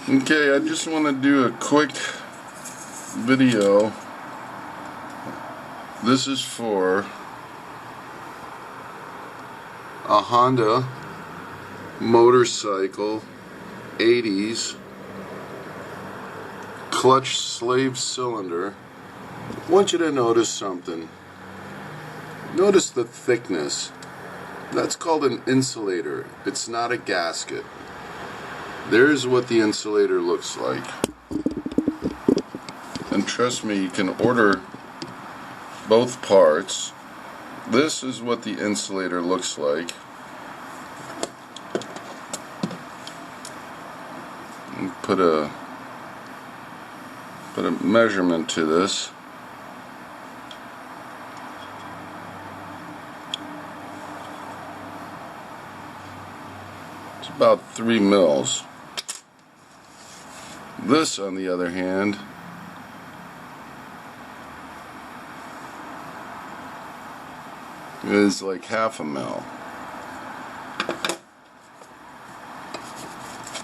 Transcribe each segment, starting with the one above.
Okay, I just want to do a quick video. This is for a Honda motorcycle 80s clutch slave cylinder. I want you to notice something. Notice the thickness. That's called an insulator. It's not a gasket. There's what the insulator looks like. And trust me, you can order both parts. This is what the insulator looks like. And put a measurement to this. It's about 3 mils. This, on the other hand, is like 1/2 mil.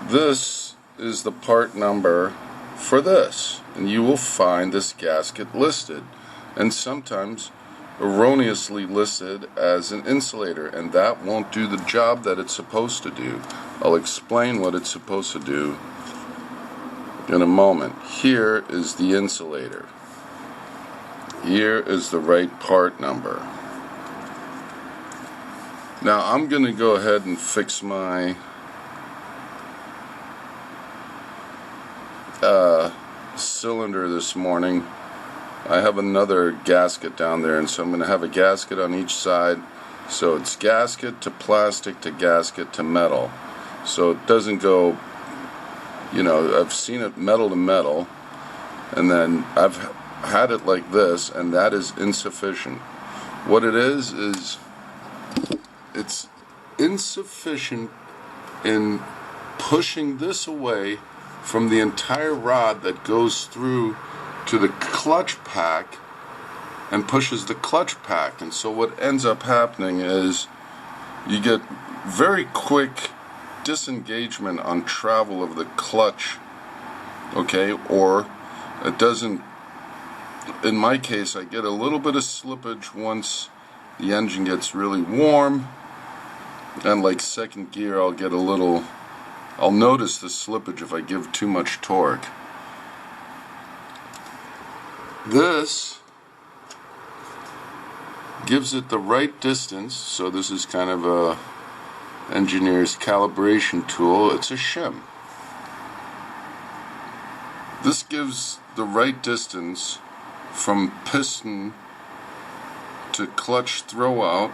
This is the part number for this, and you will find this gasket listed, and sometimes erroneously listed as an insulator, and that won't do the job that it's supposed to do. I'll explain what it's supposed to do in a moment. Here is the insulator. Here is the right part number. Now I'm going to go ahead and fix my cylinder this morning. I have another gasket down there, and so I'm going to have a gasket on each side, so it's gasket to plastic to gasket to metal, so it doesn't go, you know, I've seen it metal to metal, and then I've had it like this, and that is insufficient. What it is it's insufficient in pushing this away from the entire rod that goes through to the clutch pack and pushes the clutch pack. And so what ends up happening is you get very quick disengagement on travel of the clutch, okay, or it doesn't. In my case, I get a little bit of slippage once the engine gets really warm, and like second gear I'll notice the slippage if I give too much torque. This gives it the right distance, so this is kind of a engineer's calibration tool. It's a shim. This gives the right distance from piston to clutch throw out,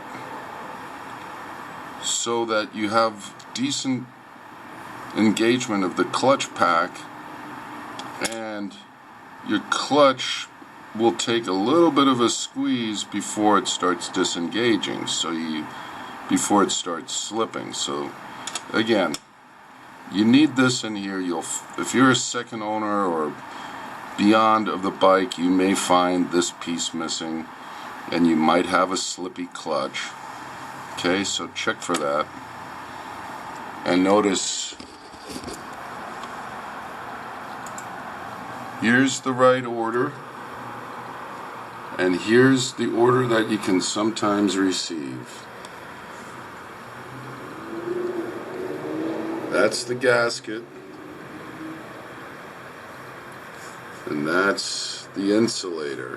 so that you have decent engagement of the clutch pack, and your clutch will take a little bit of a squeeze before it starts disengaging, before it starts slipping. So again, you need this in here. If you're a second owner or beyond of the bike, you may find this piece missing, and you might have a slippy clutch. Okay, so check for that, and notice here's the right order, and here's the order that you can sometimes receive. That's the gasket, and that's the insulator.